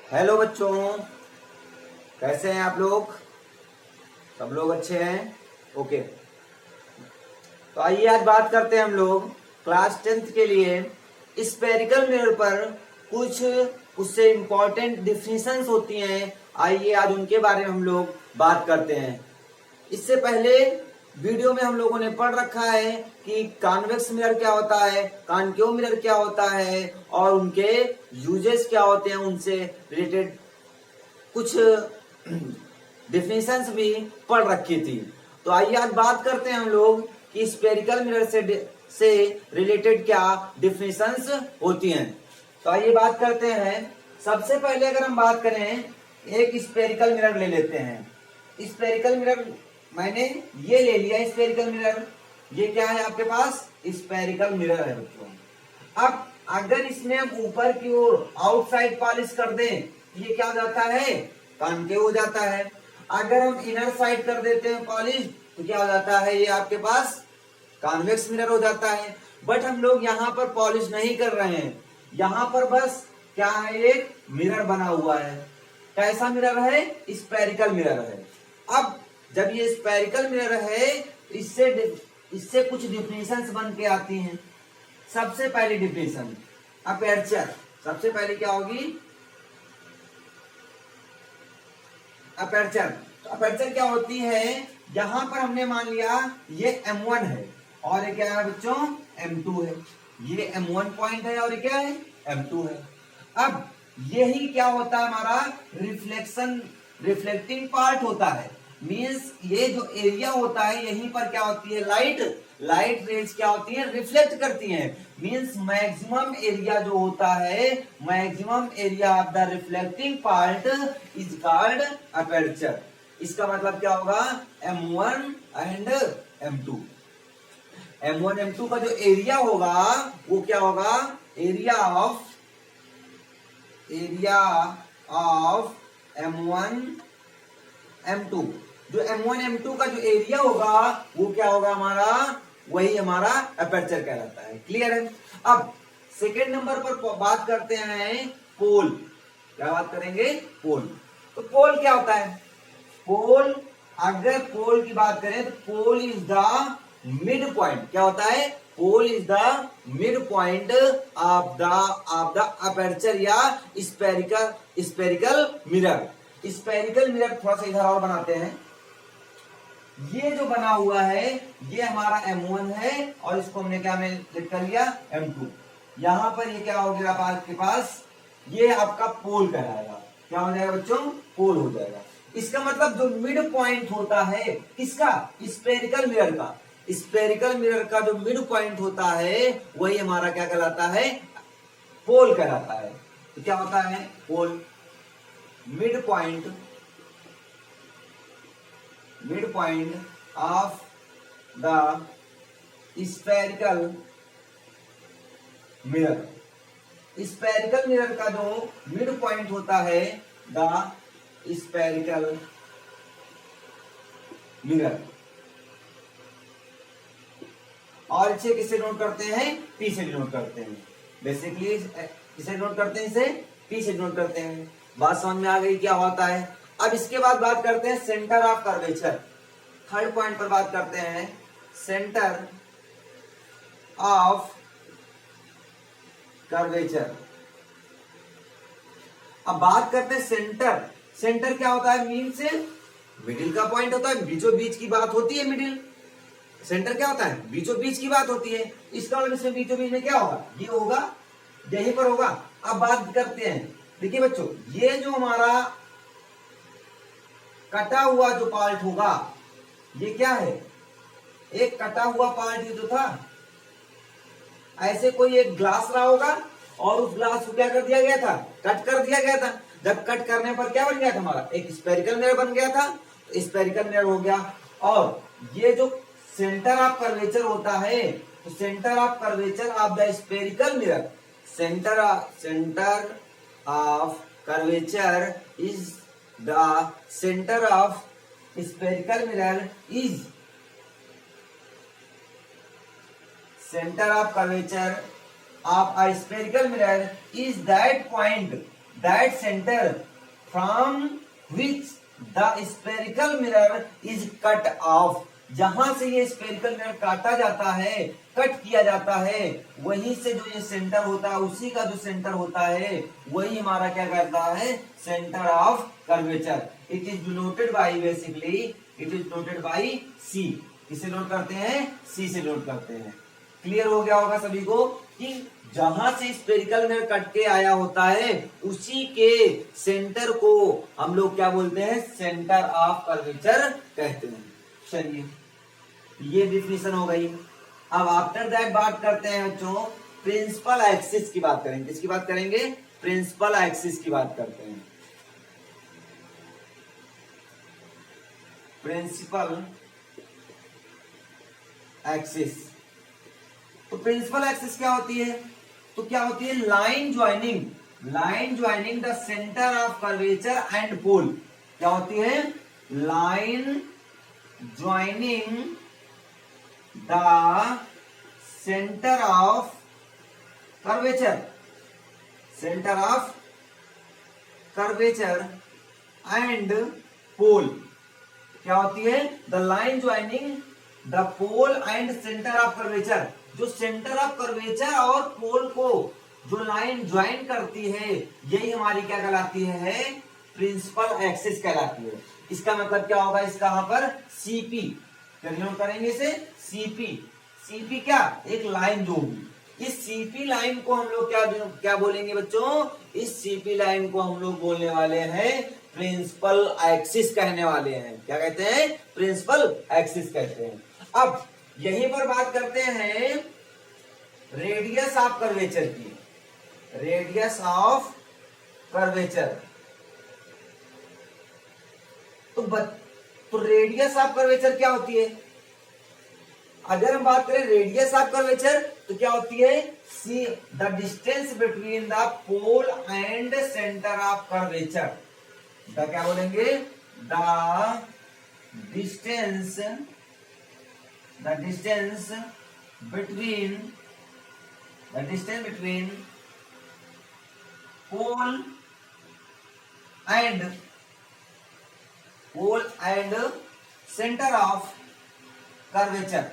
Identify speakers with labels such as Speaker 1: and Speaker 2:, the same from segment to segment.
Speaker 1: Hello बच्चों, कैसे हैं आप लोग? सब लोग अच्छे हैं? ओके। तो आइए आज बात करते हैं हम लोग क्लास 10th के लिए स्फेरिकल मिरर पर कुछ उससे इम्पोर्टेंट डिफिनीशंस होती हैं। आइए आज उनके बारे में हम लोग बात करते हैं। इससे पहले वीडियो में हम लोगों ने पढ़ रखा है कि कॉन्वेक्स मिरर क्या होता है, कॉनकेव मिरर क्या होता है और उनके यूजेस क्या होते हैं, उनसे रिलेटेड कुछ डिफिनेशंस भी पढ़ रखी थी। तो आइए आज बात करते हैं हम लोग कि स्फेरिकल मिरर से रिलेटेड क्या डिफिनेशंस होती हैं। तो आइए बात करते हैं। सबसे पहले अगर हम बात करें, एक स्फेरिकल मिरर ले लेते हैं। स्फेरिकल मिरर मैंने ये ले लिया। स्फेरिकल मिरर ये क्या है आपके पास? स्फेरिकल मिरर है बच्चों। अब अगर इसमें हम ऊपर की ओर आउटसाइड पॉलिश कर दें, ये क्या हो जाता है? कॉनकेव हो जाता है। अगर हम इनर साइड कर देते हैं पॉलिश, तो क्या हो जाता है? ये आपके पास कॉन्वेक्स मिरर हो जाता है। बट हम लोग यहाँ पर पॉलिश नहीं कर रहे हैं, यहाँ पर बस क्या है? एक मिरर बना हुआ है। कैसा मिरर है? स्फेरिकल मिरर है। अब जब ये स्फेरिकल मिरर है, इससे कुछ डिफिनेशंस बन के आती हैं। सबसे पहली डिफिनेशन अपर्चर। सबसे पहले क्या होगी? अपर्चर। तो अपर्चर क्या होती है? यहां पर हमने मान लिया ये M1 है और ये क्या है बच्चों? M2 है। ये M1 पॉइंट है और ये क्या है? M2 है। अब यही क्या होता है? हमारा रिफ्लेक्टिंग पार्ट होता है। मींस ये जो एरिया होता है, यहीं पर क्या होती है? लाइट रेज क्या होती है? रिफ्लेक्ट करती हैं। मींस मैक्सिमम एरिया जो होता है, maximum area of the reflecting part is called aperture. इसका मतलब क्या होगा? M1 and M2। M1 M2 का जो एरिया होगा वो क्या होगा? Area of M1 M2। जो M1 M2 का जो एरिया होगा वो क्या होगा हमारा? वही हमारा अपर्चर कहलाता है। क्लियर है? अब सेकेंड नंबर पर बात करते हैं पोल। क्या बात करेंगे? पोल। तो पोल क्या होता है? पोल, अगर पोल की बात करें तो pole is the mid point. क्या होता है? Pole is the mid point of the aperture या स्फेरिकल मिरर। स्फेरिकल मिरर थोड़ा सा इधर और बनाते हैं। ये जो बना हुआ है ये हमारा M1 है और इसको हमने क्या में लिख कर लिया? M2। यहां पर ये क्या हो गया आपके पास? ये आपका पोल कहलाएगा। क्या हो जाएगा बच्चों? पोल हो जाएगा। इसका मतलब जो मिड पॉइंट होता है किसका? स्फेरिकल मिरर का। स्फेरिकल मिरर का जो मिड पॉइंट होता है वही हमारा क्या कहलाता है? पोल कहलाता है। तो क्या होता है? Pole. Mid point of the spherical mirror. Spherical mirror का जो मिड पॉइंट होता है, द स्फेरिकल मिरर। और इसे किससे नोट करते हैं? P से नोट करते हैं। बेसिकली किसे नोट करते हैं? इसे P से नोट करते हैं। बात समझ में आ गई क्या होता है? अब इसके बाद बात करते हैं centre of curvature. Third point पर बात करते हैं सेंटर ऑफ कर्वेचर। अब बात करते हैं सेंटर। सेंटर क्या होता है? मीन से मिडिल का पॉइंट होता है, बीचों बीच की बात होती है। मिडिल सेंटर क्या होता है? बीचों बीच की बात होती है। इसका मतलब इसमें बीचों बीच में क्या होगा? ये होगा, यहीं पर होगा। अब बात करते हैं, देखिए बच्चों, ये जो हमारा कटा हुआ जो पार्ट होगा ये क्या है? एक कटा हुआ पार्ट ये जो था, ऐसे कोई एक ग्लास रहा होगा और उस ग्लास को क्या कर दिया गया था? कट कर दिया गया था। जब कट करने पर क्या बन गया था? हमारा एक स्फेरिकल मिरर बन गया था। तो स्फेरिकल मिरर हो गया। और ये जो सेंटर ऑफ कर्वेचर होता है, तो centre of curvature of the spherical mirror, centre of curvature is the centre of spherical mirror is center of curvature of a spherical mirror is that point that centre from which the spherical mirror is cut off, जहां से ये spherical mirror काटा जाता है, cut किया जाता है, वहीं से जो ये सेंटर होता है, उसी का जो सेंटर होता है वही हमारा क्या करता है, centre of curvature. It is denoted by basically, it is denoted by C. किसे नोट करते हैं, सी से नोट करते हैं। क्लियर हो गया होगा सभी को कि जहां से स्पेरिकल मिरर कट के आया होता है उसी के सेंटर को हम लोग क्या बोलते हैं, सेंटर ऑफ कर्वेचर कहते हैं। चलिए ये डिफिनेशन हो गई। अब आफ्टर दैट बात करते हैं बच्चों प्रिंसिपल एक्सिस की बात करेंगे। किसकी बात करेंगे, प्रिंसिपल एक्सिस की बात करते हैं। प्रिंसिपल एक्सिस, तो प्रिंसिपल एक्सिस क्या होती है, तो क्या होती है, line joining the centre of curvature and pole. क्या होती है, line joining the centre of curvature, centre of curvature and pole. क्या होती है, the line joining the pole and centre of curvature, जो सेंटर ऑफ कर्वेचर और pole को जो लाइन ज्वाइन करती है यही हमारी क्या कहलाती है, प्रिंसिपल एक्सिस कहलाती है। इसका मतलब क्या होगा, इसका यहां पर सीपी नोट करेंगे इसे, सीपी क्या, एक लाइन जो होगी। इस सीपी लाइन को हम लोग क्या बोलेंगे बच्चों, इस सीपी लाइन को हम लोग बोलने वाले हैं प्रिंसिपल एक्सिस कहने वाले हैं। क्या कहते हैं, प्रिंसिपल एक्सिस कहते हैं। अब यहीं पर बात करते हैं रेडियस ऑफ कर्वेचर की, रेडियस ऑफ कर्वेचर। तो रेडियस ऑफ कर्वेचर क्या होती है, अगर हम बात करें रेडियस ऑफ कर्वेचर तो क्या होती है, see the distance between the pole and centre of curvature. The क्या बोलेंगे, the distance between pole and center of curvature।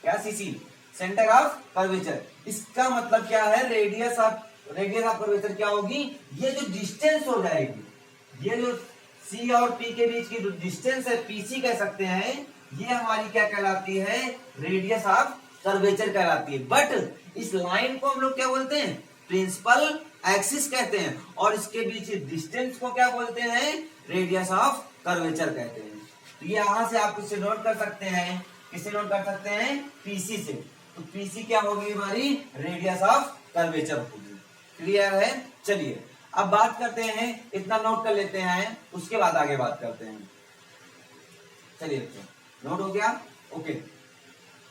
Speaker 1: क्या सीसी, सेंटर ऑफ कर्वेचर। इसका मतलब क्या है, रेडियस ऑफ कर्वेचर क्या होगी, ये जो डिस्टेंस हो जाएगी, ये जो सी और पी के बीच की जो डिस्टेंस है पीसी कह सकते हैं, ये हमारी क्या कहलाती है, रेडियस ऑफ कर्वेचर कहलाती है। बट इस लाइन को हम लोग क्या बोलते हैं, प्रिंसिपल एक्सिस कहते हैं, और इसके बीच डिस्टेंस को क्या बोलते हैं, रेडियस ऑफ कर्वेचर कहते हैं। तो ये यहां से आप इससे नोट कर सकते हैं, किससे नोट कर सकते हैं, पीसी से। तो पीसी क्या होगी हमारी, रेडियस ऑफ कर्वेचर होगी। क्लियर है। चलिए अब बात करते हैं, इतना नोट कर लेते हैं, उसके बाद आगे बात करते हैं। चलिए बच्चों नोट हो गया, ओके।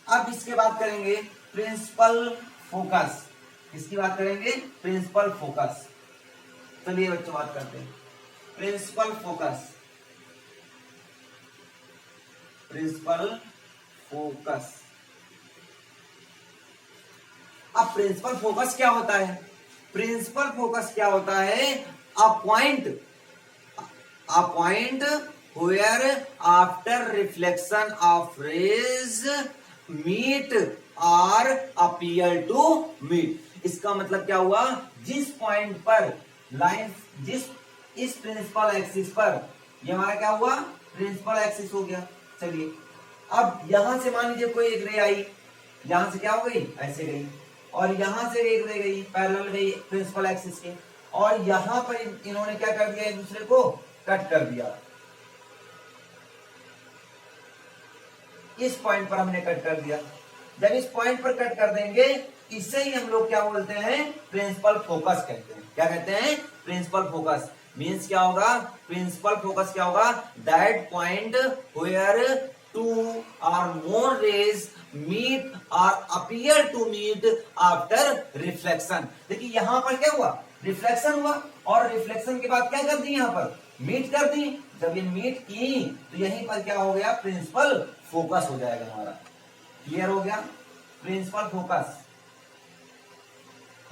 Speaker 1: अब इसके बाद करेंगे प्रिंसिपल फोकस। किसकी बात करेंगे, प्रिंसिपल फोकस। चलिए बच्चों बात करते हैं प्रिंसिपल फोकस। प्रिंसिपल फोकस, अब प्रिंसिपल फोकस क्या होता है, प्रिंसिपल फोकस क्या होता है, a point where after reflection of rays meet or appear to meet. इसका मतलब क्या हुआ, जिस पॉइंट पर लाइन, इस प्रिंसिपल एक्सिस पर, ये हमारा क्या हुआ, प्रिंसिपल एक्सिस हो गया। चलिए अब यहां से मान लीजिए कोई एक रे आई, यहां से क्या हो गई, ऐसे गई, और यहां से एक रे गई, पैरेलल गई प्रिंसिपल एक्सिस के, और यहां पर इन्होंने क्या कर दिया, एक दूसरे को कट कर दिया। इस पॉइंट पर हमने कट कर दिया। जब इस पॉइंट पर कट कर देंगे, इसे ही हम लोग क्या बोलते हैं, प्रिंसिपल फोकस कहते हैं। क्या कहते हैं, प्रिंसिपल फोकस। मीन्स क्या होगा, प्रिंसिपल फोकस क्या होगा, that point where two or more rays meet or appear to meet after reflection. देखिए यहां पर क्या हुआ, रिफ्लेक्शन हुआ, और रिफ्लेक्शन के बाद क्या कर दी, यहां पर मीट कर दी। जब ये मीट की तो यहीं पर क्या हो गया, प्रिंसिपल फोकस हो जाएगा हमारा। क्लियर हो गया, प्रिंसिपल फोकस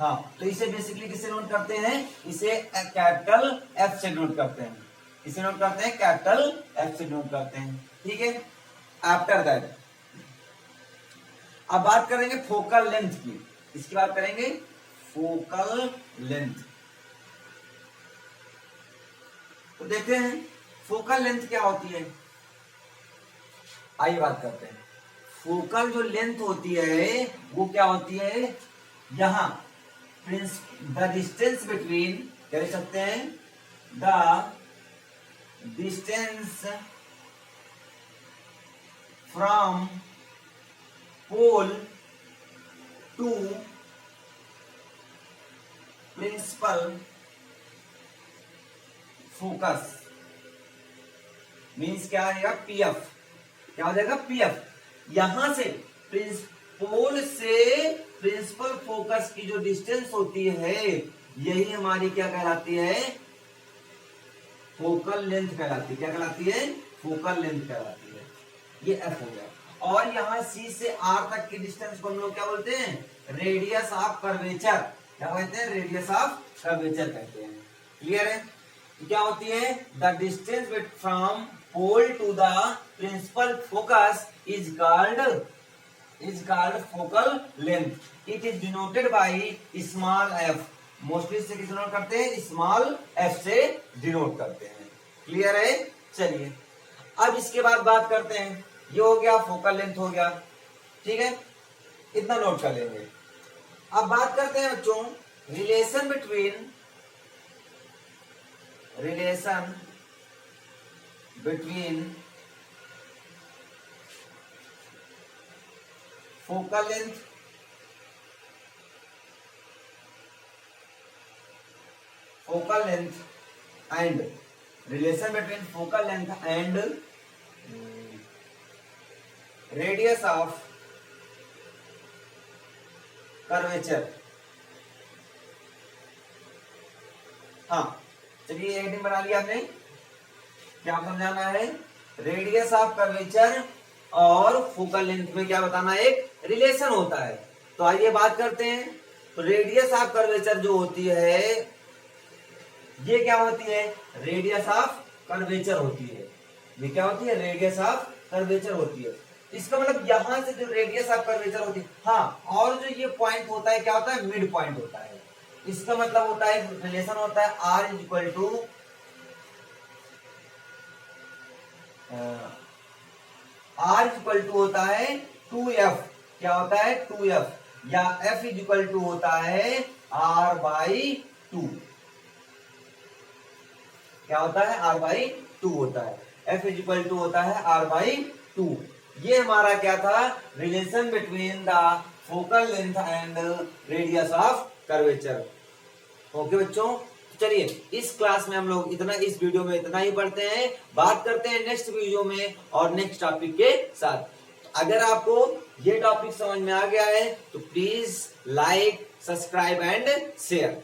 Speaker 1: हाँ, तो इसे बेसिकली किससे नोट करते हैं, इसे कैपिटल एफ से नोट करते हैं, इसे नोट करते हैं कैपिटल एफ से नोट करते हैं, ठीक है। आफ्टर दैट अब बात करेंगे फोकल लेंथ की, इसकी बात करेंगे फोकल लेंथ। तो देखते हैं फोकल लेंथ क्या होती है, आइए बात करते हैं। फोकल जो लेंथ होती है वो क्या होती है, यहां द डिस्टेंस बिटवीन, कह सकते हैं the distance from pole to principal focus means क्या आएगा, पीएफ। क्या हो जाएगा, पीएफ। यहां से पोल से प्रिंसिपल फोकस की जो डिस्टेंस होती है यही हमारी क्या कहलाती है, फोकल लेंथ कहलाती है। क्या कहलाती है, फोकल लेंथ कहलाती है। ये एफ हो गया। और यहां सी से आर तक की डिस्टेंस को हम लोग क्या बोलते हैं, रेडियस ऑफ कर्वेचर। क्या कहते हैं, रेडियस ऑफ कर्वेचर कहते हैं। क्लियर है। क्या होती है, the distance from pole to the principal focus is called focal length. It is denoted by small F. Mostly से किस डिनोट करते हैं, स्मॉल एफ से डिनोट करते हैं। क्लियर है। चलिए अब इसके बाद बात करते हैं, ये हो गया फोकल लेंथ हो गया, ठीक है, इतना नोट कर लेंगे। अब बात करते हैं बच्चों relation between focal length and relation between focal length and radius of curvature। हाँ चलिए हेडिंग बना लिया आपने। क्या समझाना है, रेडियस ऑफ कर्वेचर और फोकल लेंथ में क्या बताना, एक रिलेशन होता है। तो आइए बात करते हैं। तो रेडियस ऑफ कर्वेचर जो होती है ये क्या होती है, रेडियस ऑफ कर्वेचर होती है। ये क्या होती है, रेडियस ऑफ कर्वेचर होती है। इसका मतलब यहां से जो रेडियस ऑफ कर्वेचर होती है, हाँ, और जो ये पॉइंट होता है क्या होता है, मिड पॉइंट होता है। इसका मतलब होता है, रिलेशन होता है आर इज इक्वल टू होता है 2f। क्या होता है, 2f, या f इज इक्वल टू होता है r/2। क्या होता है, r/2 होता है। f इज इक्वल टू होता है r/2। ये हमारा क्या था, relation between the focal length and radius of curvature. Okay बच्चों, चलिए इस क्लास में हम लोग इतना, इस वीडियो में इतना ही पढ़ते हैं। बात करते हैं नेक्स्ट वीडियो में और नेक्स्ट टॉपिक के साथ। अगर आपको ये टॉपिक समझ में आ गया है तो please like, subscribe and share.